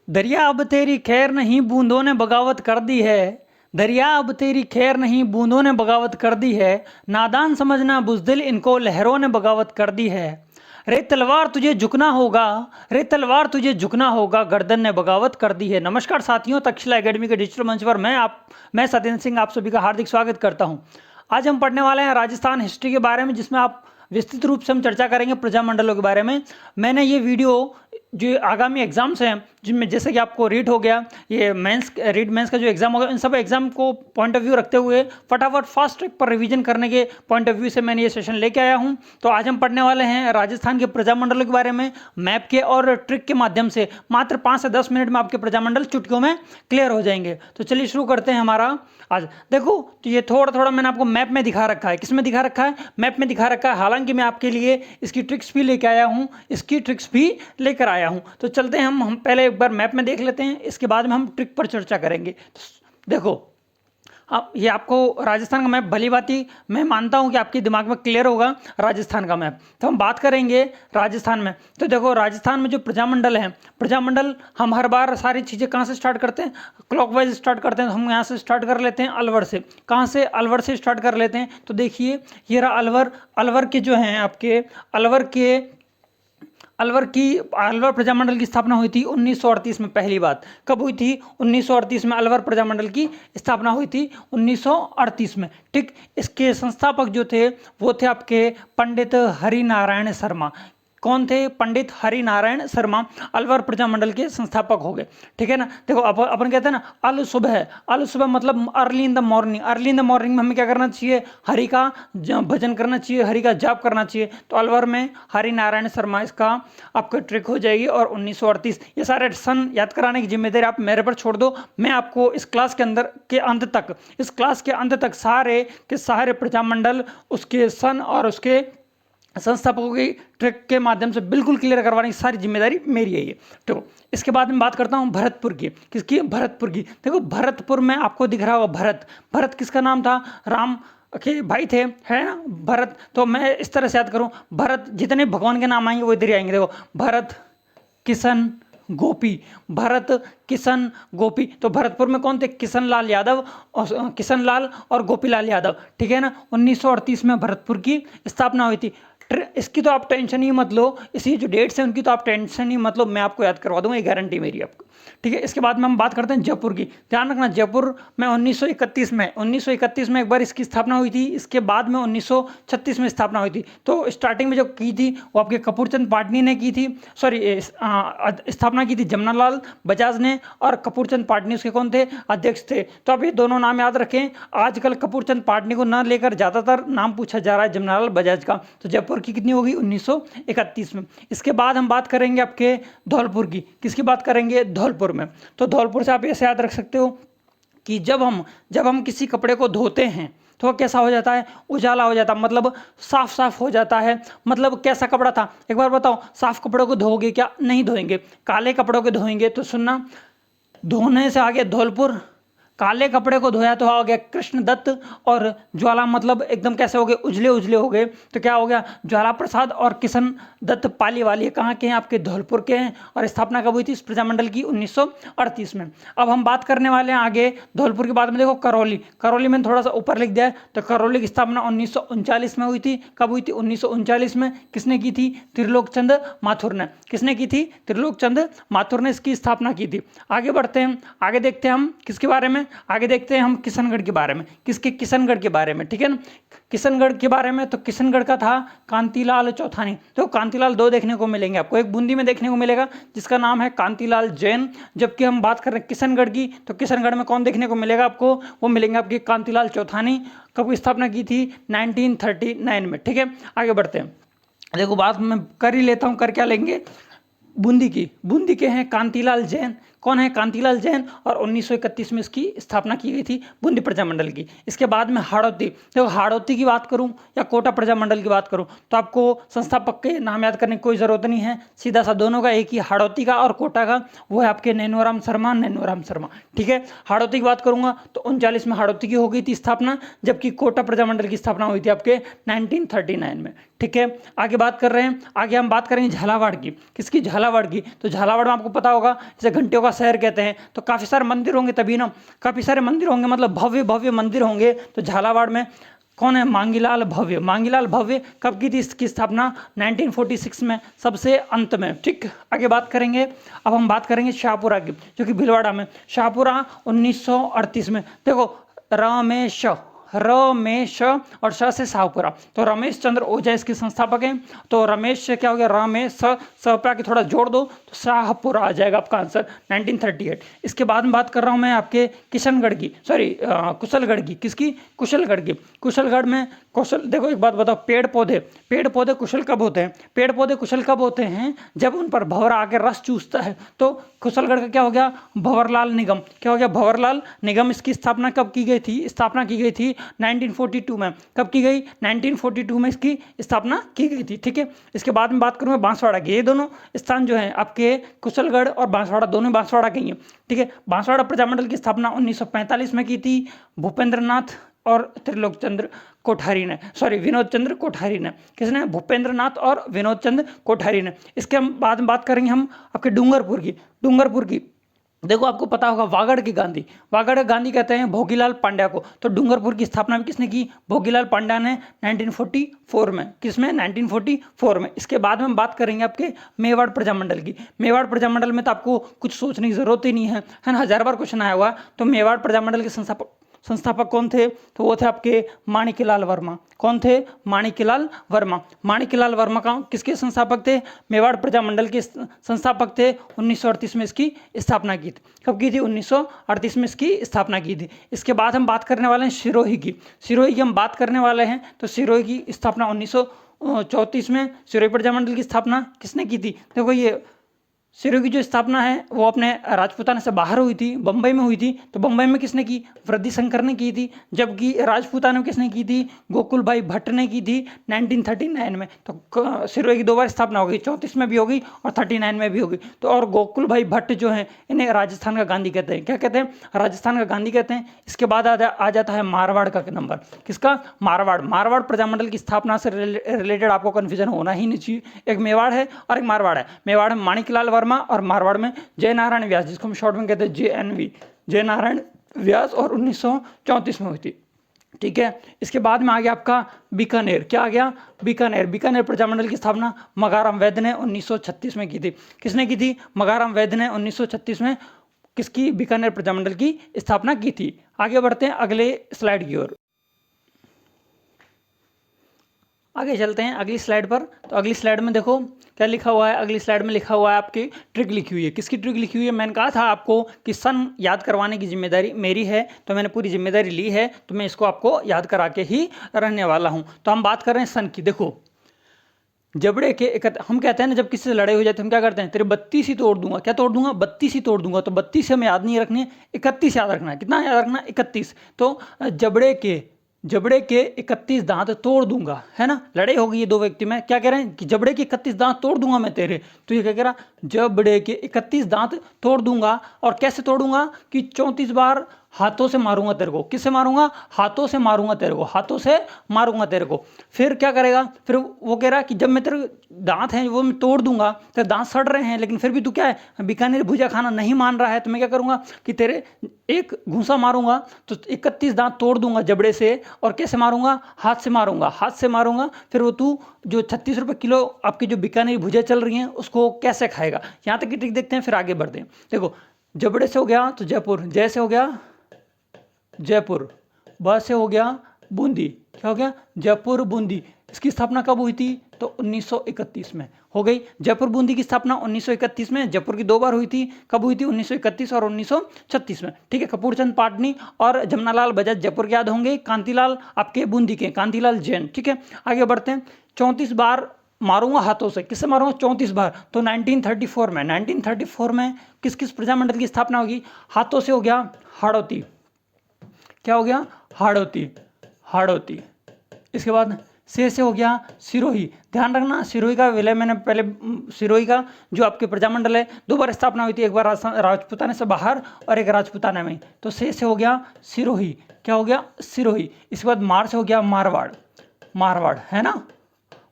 दरिया अब तेरी खैर नहीं बूंदों ने बगावत कर दी है। दरिया अब तेरी खैर नहीं बूंदों ने बगावत कर दी है। नादान समझना बुज़दिल इनको लहरों ने बगावत कर दी है। रे तलवार तुझे झुकना होगा। रे तलवार तुझे झुकना होगा, गर्दन ने बगावत कर दी है। नमस्कार साथियों, तक्षशिला एकेडमी के डिजिटल मंच पर मैं सत्येंद्र सिंह आप सभी का हार्दिक स्वागत करता हूं। आज हम पढ़ने वाले हैं राजस्थान हिस्ट्री के बारे में, जिसमें आप विस्तृत रूप से हम चर्चा करेंगे प्रजामंडलों के बारे में। मैंने ये वीडियो जो आगामी एग्जाम्स हैं, जिनमें जैसे कि आपको रीट हो गया, ये रीट मेंस का जो एग्जाम होगा, इन सब एग्जाम को पॉइंट ऑफ व्यू रखते हुए फटाफट फास्ट ट्रैक पर रिवीजन करने के पॉइंट ऑफ व्यू से मैंने ये सेशन लेके आया हूं। तो आज हम पढ़ने वाले हैं राजस्थान के प्रजामंडलों के बारे में, मैप के और ट्रिक के माध्यम से। मात्र 5 से 10 मिनट में आपके प्रजामंडल चुटकियों में क्लियर हो जाएंगे। तो चलिए शुरू करते हैं हमारा आज। देखो, तो ये थोड़ा थोड़ा मैंने आपको मैप में दिखा रखा है। किसमें दिखा रखा है? मैप में दिखा रखा है। हालांकि मैं आपके लिए इसकी ट्रिक्स भी लेके आया हूँ, इसकी ट्रिक्स भी लेकर आया हूँ। तो चलते हैं, हम पहले एक बार मैप में देख लेते हैं, इसके बाद में हम ट्रिक पर चर्चा करेंगे। देखो, अब ये आपको राजस्थान का मैप भली भांति मैं मानता हूं कि आपके दिमाग में क्लियर होगा राजस्थान का मैप। तो हम बात करेंगे राजस्थान में। तो देखो, राजस्थान में जो प्रजामंडल है, प्रजामंडल हम हर बार सारी चीज़ें कहाँ से स्टार्ट करते हैं? क्लॉकवाइज स्टार्ट करते हैं। तो हम यहाँ से स्टार्ट कर लेते हैं अलवर से। कहाँ से? अलवर से स्टार्ट कर लेते हैं। तो देखिए, ये रहा अलवर। अलवर के जो हैं आपके अलवर प्रजामंडल की स्थापना हुई थी 1938 में। पहली बात कब हुई थी? 1938 में अलवर प्रजामंडल की स्थापना हुई थी 1938 में। ठीक, इसके संस्थापक जो थे वो थे आपके पंडित हरिनारायण शर्मा। कौन थे? पंडित हरिनारायण शर्मा अलवर प्रजामंडल के संस्थापक हो गए। ठीक है ना। देखो, अपन कहते हैं ना अल सुबह मतलब early in the morning. Early in the morning में हमें क्या करना चाहिए? हरि का भजन करना चाहिए, हरि का जाप करना चाहिए। तो अलवर में हरिनारायण शर्मा, इसका आपको ट्रिक हो जाएगी। और 1938, ये सारे सन याद कराने की जिम्मेदारी आप मेरे पर छोड़ दो। मैं आपको इस क्लास के अंत तक सारे के सारे प्रजामंडल, उसके सन और उसके संस्थापकों की ट्रिक के माध्यम से बिल्कुल क्लियर करवाने की सारी जिम्मेदारी मेरी है ये। तो इसके बाद में बात करता हूँ भरतपुर की। किसकी? भरतपुर की। देखो, भरतपुर में आपको दिख रहा होगा भरत किसका नाम था? राम के भाई थे, है ना, भरत। तो मैं इस तरह से याद करूँ, भरत, जितने भगवान के नाम आएंगे वो इधर ही आएंगे। देखो, भरत, किशन, गोपी। भरत, किशन, गोपी। तो भरतपुर में कौन थे? किशन लाल और गोपीलाल यादव। ठीक है ना। 1938 में भरतपुर की स्थापना हुई थी। इसकी तो आप टेंशन ही मत लो, इसी जो डेट्स हैं उनकी तो आप टेंशन ही मत लो, मैं आपको याद करवा दूंगा, ये गारंटी मेरी आपको। ठीक है। इसके बाद में हम बात करते हैं जयपुर की। ध्यान रखना, जयपुर में 1931 में एक बार इसकी स्थापना हुई थी। इसके बाद में 1936 में स्थापना हुई थी। तो स्टार्टिंग में जो की थी वो आपके कपूरचंद पाटनी ने की थी। सॉरी, स्थापना की थी जमनालाल बजाज ने, और कपूरचंद पाटनी उसके कौन थे? अध्यक्ष थे। तो अब ये दोनों नाम याद रखें। आजकल कपूरचंद पाटनी को न लेकर ज्यादातर नाम पूछा जा रहा है जमनालाल बजाज का। तो जयपुर की कितनी होगी? 1931 में। इसके बाद हम बात करेंगे आपके धौलपुर की। किसकी बात करेंगे? धौलपुर में। तो धौलपुर से आप ऐसे याद रख सकते हो कि जब हम किसी कपड़े को धोते हैं तो कैसा हो जाता है? उजाला हो जाता है, मतलब साफ हो जाता है। मतलब कैसा कपड़ा था? एक बार बताओ, साफ कपड़ों को धोओगे क्या? नहीं धोएंगे। काले कपड़ों को धोएंगे। तो सुनना, धोने से आगे धौलपुर। काले कपड़े को धोया तो हो गया कृष्णदत्त, और ज्वाला मतलब एकदम कैसे हो गए? उजले हो गए। तो क्या हो गया? ज्वाला प्रसाद और किशन दत्त पालीवाल। कहाँ के हैं? आपके धौलपुर के हैं। और स्थापना कब हुई थी इस प्रजामंडल की? 1938 में। अब हम बात करने वाले हैं आगे धौलपुर के बाद में। देखो, करौली मैंने थोड़ा सा ऊपर लिख दिया है। तो करौली की स्थापना 1939 में हुई थी। कब हुई थी? 1939 में। किसने की थी? त्रिलोकचंद माथुर ने। किसने की थी? त्रिलोकचंद माथुर ने इसकी स्थापना की थी। आगे बढ़ते हैं, आगे देखते हैं हम किसके बारे में। आगे देखते हैं हम किशनगढ़ के बारे में। किसके? किशनगढ़ के बारे में। ठीक है ना। किशनगढ़ के बारे में, तो किशनगढ़ का था कांतिलाल चौथानी। तो कांतिलाल दो देखने को मिलेंगे आपको। एक बूंदी में देखने को मिलेगा जिसका नाम है कांतिलाल जैन। जबकि हम बात कर रहे हैं किशनगढ़ की, तो किशनगढ़ में कौन देखने को मिलेगा आपको? वो मिलेंगे आपके कांतिलाल चौथानी। कब स्थापना की थी? 1939 में। ठीक है। आगे बढ़ते हैं। देखो, बात मैं कर ही लेता हूँ। कर क्या लेंगे? बूंदी के हैं कांतिलाल जैन। कौन है? कांतिलाल जैन। और 1931 में इसकी स्थापना की गई थी बूंदी प्रजामंडल की। इसके बाद में हाड़ौती। देखो, हाड़ौती की बात करूं या कोटा प्रजामंडल की बात करूं, तो आपको संस्थापक के नाम याद करने की कोई जरूरत नहीं है। सीधा सा दोनों का एक ही, हाड़ौती का और कोटा का, वो है आपके नैनोराम शर्मा। ठीक है। हाड़ौती की बात करूंगा तो 39 में हाड़ौती की हो गई थी स्थापना, जबकि कोटा प्रजामंडल की स्थापना हुई थी आपके 1939 में। ठीक है। आगे बात कर रहे हैं, आगे हम बात करेंगे झालावाड़ की। किसकी? झालावाड़ की। तो झालावाड़ में आपको पता होगा, जैसे घंटियों का शहर कहते हैं। तो काफ़ी सारे मंदिर होंगे तभी ना, काफ़ी सारे मंदिर होंगे मतलब भव्य भव्य मंदिर होंगे। तो झालावाड़ में कौन है? मांगीलाल भव्य। मांगीलाल भव्य कब की थी इसकी स्थापना? 1946 में, सबसे अंत में। ठीक, आगे बात करेंगे। अब हम बात करेंगे शाहपुरा की, जो कि भीलवाड़ा में। शाहपुरा 1938 में। देखो रमेश, रमेश और श से शाहपुरा, तो रमेश चंद्र ओझा इसके संस्थापक हैं। तो रमेश से क्या हो गया? रमेश, स पे आके थोड़ा जोड़ दो तो शाहपुरा आ जाएगा आपका आंसर 1938। इसके बाद में बात कर रहा हूं मैं आपके किशनगढ़ की, सॉरी कुशलगढ़ की। किसकी? कुशलगढ़ की। कुशलगढ़ में देखो एक बात बताओ, पेड़ पौधे कुशल कब होते हैं? पेड़ पौधे कुशल कब होते हैं? जब उन पर भंवरा आके रस चूसता है। तो कुशलगढ़ का क्या हो गया? भंवरलाल निगम। क्या हो गया? भंवरलाल निगम। इसकी स्थापना कब की गई थी? स्थापना की गई थी 1942 में। कब की गई? 1942 में इसकी स्थापना की गई थी। ठीक है, इसके बाद में बात करूंगा बांसवाड़ा की। ये दोनों स्थान जो है आपके कुशलगढ़ और बांसवाड़ा, दोनों बांसवाड़ा के ही हैं। ठीक है, बांसवाड़ा प्रजामंडल की स्थापना 1945 में की थी भूपेंद्र नाथ और त्रिलोक चंद्र कोठारी ने, सॉरी विनोद चंद्र कोठारी ने। किसने? भूपेंद्र नाथ और विनोद चंद्र कोठारी ने। इसके हम बाद में बात करेंगे हम आपके डूंगरपुर की। डूंगरपुर की देखो आपको पता होगा वागड़ के गांधी, वागड़ के गांधी कहते हैं भोगीलाल पांड्या को। तो डूंगरपुर की स्थापना भी किसने की? भोगीलाल पांड्या ने 1944 में। किसमें? 1944 में। इसके बाद में हम बात करेंगे आपके मेवाड़ प्रजामंडल की। मेवाड़ प्रजामंडल में तो आपको कुछ सोचने की जरूरत ही नहीं है ना, 1000 बार क्वेश्चन आया हुआ। तो मेवाड़ प्रजामंडल के संस्थापक कौन थे? तो वो थे आपके माणिक्यलाल वर्मा। कौन थे? माणिक्यलाल वर्मा। माणिक्यलाल वर्मा का किसके संस्थापक थे? मेवाड़ प्रजामंडल के संस्थापक थे। 1938 में इसकी स्थापना की थी। कब की थी? 1938 में इसकी स्थापना की थी। इसके बाद हम बात करने वाले हैं सिरोही की। सिरोही की हम बात करने वाले हैं। तो सिरोही की स्थापना 1934 में। सिरोही प्रजामंडल की स्थापना किसने की थी? देखो ये सिरोही की जो स्थापना है वो अपने राजपूताना से बाहर हुई थी, बम्बई में हुई थी। तो बम्बई में किसने की? वृद्धिशंकर ने की थी। जबकि राजपूताना में किसने की थी? गोकुल भाई भट्ट ने की थी 1939 में। तो सिरोही की 2 बार स्थापना हो गई, 34 में भी हो गई और 39 में भी हो गई। तो और गोकुल भाई भट्ट जो है इन्हें राजस्थान का गांधी कहते हैं। क्या कहते हैं? राजस्थान का गांधी कहते हैं। इसके बाद आ जाता है मारवाड़ का नंबर। किसका? मारवाड़। मारवाड़ प्रजामंडल की स्थापना से रिलेटेड आपको कन्फ्यूजन होना ही नहीं चाहिए। एक मेवाड़ है और एक मारवाड़ है। मेवाड़ में माणिक्यलाल वर्मा और मारवाड़ में जय नारायण व्यास, जिसको हम शॉर्ट में कहते हैं JNV, जय नारायण व्यास, और 1934 में हुई थी। ठीक है, इसके बाद में आ गया आपका बीकानेर। क्या आ गया? बीकानेर। बीकानेर प्रजामंडल की स्थापना मगाराम वैद्य ने 1936 में की थी। किसने की थी? मगाराम वैद्य ने 1936 में किसकी? बीकानेर प्रजामंडल की स्थापना की थी। आगे बढ़ते हैं अगले स्लाइड की ओर। आगे चलते हैं अगली स्लाइड पर। तो अगली स्लाइड में देखो क्या लिखा हुआ है। अगली स्लाइड में लिखा हुआ है आपकी ट्रिक लिखी हुई है। किसकी ट्रिक लिखी हुई है? मैंने कहा था आपको कि सन याद करवाने की जिम्मेदारी मेरी है, तो मैंने पूरी जिम्मेदारी ली है, तो मैं इसको आपको याद करा के ही रहने वाला हूं। तो हम बात कर रहे हैं सन की। देखो जबड़े के हम कहते हैं ना, जब किसी से लड़ाई हो जाती है हम क्या करते हैं? तेरे 32 ही तोड़ दूंगा। क्या तोड़ दूंगा? 32 ही तोड़ दूंगा। तो 32 हमें याद नहीं रखनी है, 31 याद रखना है। कितना याद रखना है? 31। तो जबड़े के 31 दांत तोड़ दूंगा, है ना। लड़ाई हो गई है 2 व्यक्ति में, क्या कह रहे हैं कि जबड़े के 31 दांत तोड़ दूंगा मैं तेरे। तो ये क्या कह रहा? जबड़े के 31 दांत तोड़ दूंगा। और कैसे तोड़ूंगा? कि 34 बार हाथों से मारूंगा तेरे को। किससे मारूंगा? हाथों से मारूंगा तेरे को, हाथों से मारूंगा तेरे को। फिर क्या करेगा? फिर वो कह रहा कि जब मैं तेरे दांत हैं वो मैं तोड़ दूंगा, तेरे दांत सड़ रहे हैं, लेकिन फिर भी तू क्या है, बीकानेर भुजिया खाना नहीं मान रहा है, तो मैं क्या करूंगा कि तेरे एक घूंसा मारूंगा तो 31 दांत तोड़ दूंगा जबड़े से। और कैसे मारूंगा? हाथ से मारूंगा, हाथ से मारूंगा। फिर वो तू जो 36 रुपये किलो आपकी जो बीकानेर भुजिया चल रही हैं उसको कैसे खाएगा। यहाँ तक की ट्रिक देखते हैं, फिर आगे बढ़ते हैं। देखो जबड़े से हो गया तो जयपुर, जय से हो गया जयपुर, ब से हो गया बूंदी। क्या हो गया? जयपुर बूंदी। इसकी स्थापना कब हुई थी? तो 1931 में हो गई। जयपुर बूंदी की स्थापना 1931 में। जयपुर की 2 बार हुई थी। कब हुई थी? 1931 और 1936 में। ठीक है, कपूरचंद पाटनी और जमनालाल बजाज जयपुर के याद होंगे, कांतिलाल आपके बूंदी के, कांतिलाल जैन। ठीक है, आगे बढ़ते हैं। 34 बार मारूंगा हाथों से। किससे मारूंगा? 34 बार। तो 1934 में किस किस प्रजामंडल की स्थापना होगी? हाथों से हो गया हाड़ौती। क्या हो गया? हाड़ौती। इसके बाद से हो गया सिरोही। ध्यान रखना सिरोही का विलय, मैंने पहले सिरोही का जो आपके प्रजामंडल है 2 बार स्थापना हुई थी, एक बार राजपूताने से बाहर और एक राजपूताना में। तो से हो गया सिरोही। क्या हो गया? सिरोही। इसके बाद मार से हो गया मारवाड़, है ना,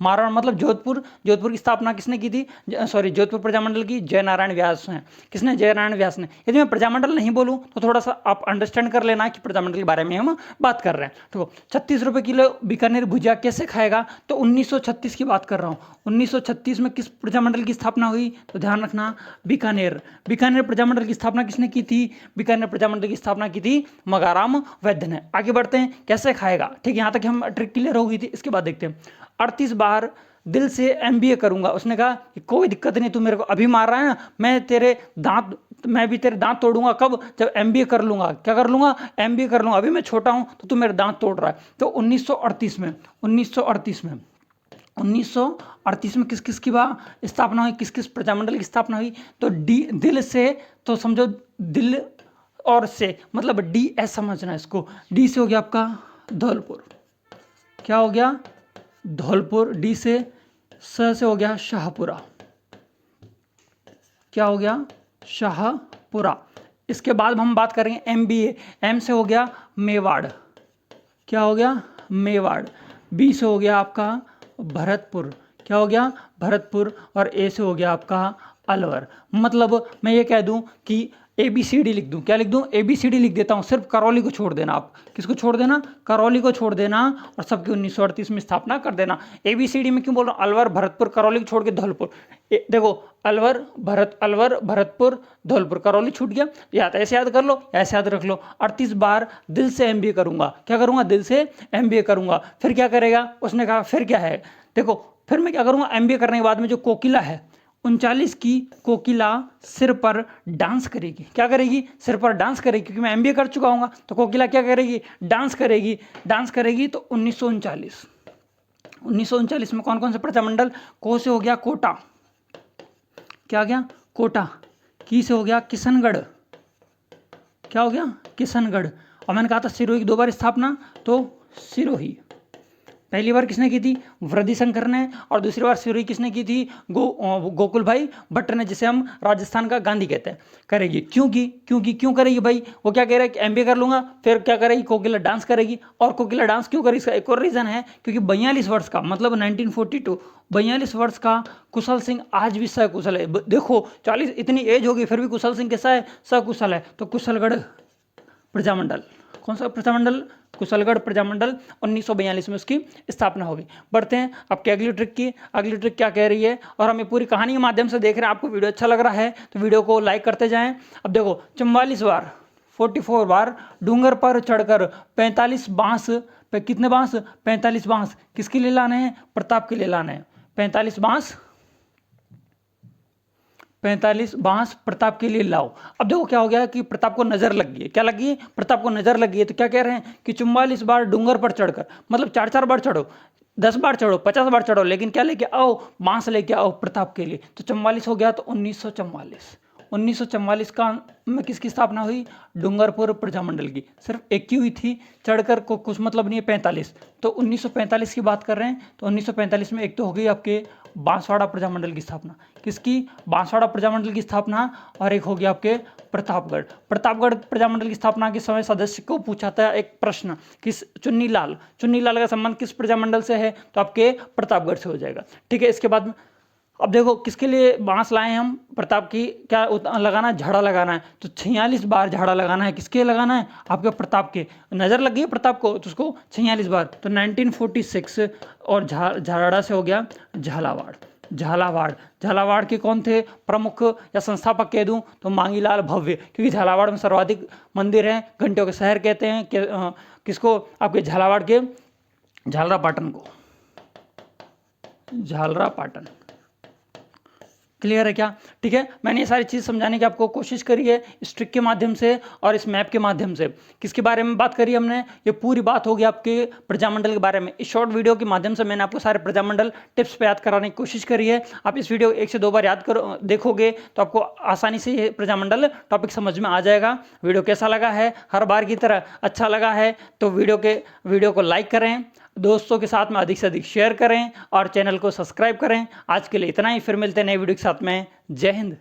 मारवाड़ मतलब जोधपुर। जोधपुर की स्थापना किसने की थी? सॉरी, जोधपुर प्रजामंडल की जयनारायण व्यास हैं। किसने? जयनारायण व्यास ने। यदि मैं प्रजामंडल नहीं बोलूं तो थोड़ा सा आप अंडरस्टैंड कर लेना कि प्रजामंडल के बारे में हम बात कर रहे हैं। तो 36 रुपये किलो बीकानेर भुजिया कैसे खाएगा? तो 1936 की बात कर रहा हूँ। 1936 में किस प्रजामंडल की स्थापना हुई? तो ध्यान रखना, बीकानेर। बीकानेर प्रजामंडल की स्थापना किसने की थी? बीकानेर प्रजामंडल की स्थापना की थी मगाराम वैद्य ने। आगे बढ़ते हैं, कैसे खाएगा? ठीक है, यहाँ तक हम ट्रिक क्लियर हो गई थी। इसके बाद देखते हैं, 38 बार दिल से MBA करूंगा। उसने कहा कि कोई दिक्कत नहीं, तू मेरे को अभी मार रहा है ना, मैं भी तेरे दांत तोड़ूंगा। कब? जब MBA कर लूंगा। क्या कर लूंगा? MBA कर लूंगा। अभी मैं छोटा हूं तो तू मेरे दांत तोड़ रहा है। तो 1938 में किस किस की स्थापना हुई? किस किस प्रजामंडल की स्थापना हुई? तो दिल से, तो समझो दिल और से मतलब DS समझना इसको। डी से हो गया आपका धौलपुर। क्या हो गया? धौलपुर। डी से, से हो गया शाहपुरा। क्या हो गया? शाहपुरा। इसके बाद हम बात करेंगे MBA। M से हो गया मेवाड़। क्या हो गया? मेवाड़। B से हो गया आपका भरतपुर। क्या हो गया? भरतपुर। और A से हो गया आपका अलवर। मतलब मैं ये कह दूं कि ABCD लिख दूं। क्या लिख दूं? ABCD लिख देता हूं। सिर्फ करौली को छोड़ देना। आप किसको छोड़ देना? करौली को छोड़ देना और सबकी 1938 में स्थापना कर देना। ABCD में क्यों बोल रहा हूं? अलवर, भरतपुर, करौली को छोड़ के धौलपुर। देखो, अलवर, भरतपुर, धौलपुर, करौली छूट गया। या तो ऐसे याद कर लो, ऐसे याद रख लो। 38 बार दिल से MBA करूंगा। क्या करूंगा? दिल से MBA करूंगा। फिर क्या करेगा? उसने कहा फिर क्या है? देखो, फिर मैं क्या करूंगा? MBA करने के बाद में जो कोकिला है, 39 की कोकिला सिर पर डांस करेगी। क्या करेगी? सिर पर डांस करेगी, क्योंकि मैं MBA कर चुका हूँ। तो कोकिला क्या करेगी? डांस करेगी। डांस करेगी। तो 1939 में कौन कौन से प्रजामंडल? को से हो गया कोटा। क्या हो गया? कोटा। की से हो गया किशनगढ़। क्या हो गया? किशनगढ़। और मैंने कहा था सिरोही की 2 बार स्थापना, तो सिरोही पहली बार किसने की थी? वृद्धिशंकर ने। और दूसरी बार सिरोही किसने की थी? गोकुल भाई भट्ट ने, जिसे हम राजस्थान का गांधी कहते हैं। करेगी क्यों करेगी भाई? वो क्या कह रहा है कि MBA कर लूंगा। फिर क्या करेगी? कोकिला डांस करेगी। और कोकिला डांस क्यों करेगी? इसका एक और रीजन है, क्योंकि 42 वर्ष का, मतलब 1942, 42 वर्ष का कुशल सिंह आज भी सकुशल है। देखो, 40 इतनी एज होगी फिर भी कुशल सिंह कैसा है? सकुशल है। तो कुशलगढ़ प्रजामंडल, कौन सा प्रजामंडल? कुशलगढ़ प्रजामंडल 1942 में उसकी स्थापना होगी। बढ़ते हैं आपकी अगली ट्रिक की। अगली ट्रिक क्या कह रही है, और हम ये पूरी कहानी के माध्यम से देख रहे हैं। आपको वीडियो अच्छा लग रहा है तो वीडियो को लाइक करते जाएं। अब देखो, 44 बार डूंगर पर चढ़कर 45 बांस पे, कितने बांस? 45 बांस किसके लिए लाने हैं? प्रताप के लिए लाने हैं। 45 बांस प्रताप के लिए लाओ। अब देखो क्या हो गया कि प्रताप को नजर लग गई है। क्या लगी है? प्रताप को नजर लगी है। तो क्या कह रहे हैं कि 44 बार डूंगर पर चढ़कर, मतलब 4 बार चढ़ो, 10 बार चढ़ो, 50 बार चढ़ो, लेकिन क्या लेके आओ? बांस लेके आओ प्रताप के लिए। तो 44 हो गया। तो 1944 का में किसकी स्थापना हुई? डूंगरपुर प्रजामंडल की। सिर्फ एक ही हुई थी, चढ़कर को कुछ मतलब नहीं है 45। तो 1945 की बात कर रहे हैं। तो 1945 में एक तो हो गई आपके बांसवाड़ा प्रजामंडल की स्थापना। किसकी? बांसवाड़ा प्रजामंडल की स्थापना। और एक हो गया आपके प्रतापगढ़ प्रजामंडल की स्थापना के समय सदस्य को पूछा था एक प्रश्न, किस चुन्नीलाल का संबंध किस प्रजामंडल से है? तो आपके प्रतापगढ़ से हो जाएगा। ठीक है, इसके बाद अब देखो किसके लिए बांस लाए हैं हम? प्रताप की क्या लगाना है? झाड़ा लगाना है। तो 46 बार झाड़ा लगाना है। किसके लगाना है? आपके प्रताप के। नजर लग गई प्रताप को, तो उसको 46 बार। तो 1946 और झाड़ा से हो गया झालावाड़ के कौन थे प्रमुख या संस्थापक कह दूं? तो मांगीलाल भव्य, क्योंकि झालावाड़ में सर्वाधिक मंदिर हैं। घंटों के शहर कहते हैं किसको? आपके झालावाड़ के झालरापाटन को। झालरापाटन क्लियर है क्या? ठीक है, मैंने ये सारी चीज़ समझाने की आपको कोशिश करी है इस ट्रिक के माध्यम से और इस मैप के माध्यम से। किसके बारे में बात करी हमने? ये पूरी बात होगी आपके प्रजामंडल के बारे में। इस शॉर्ट वीडियो के माध्यम से मैंने आपको सारे प्रजामंडल टिप्स पे याद कराने की कोशिश करी है। आप इस वीडियो 1 से 2 बार याद देखोगे तो आपको आसानी से ये प्रजामंडल टॉपिक समझ में आ जाएगा। वीडियो कैसा लगा है? हर बार की तरह अच्छा लगा है तो वीडियो को लाइक करें, दोस्तों के साथ में अधिक से अधिक शेयर करें और चैनल को सब्सक्राइब करें। आज के लिए इतना ही, फिर मिलते हैं नए वीडियो के साथ में। जय हिंद।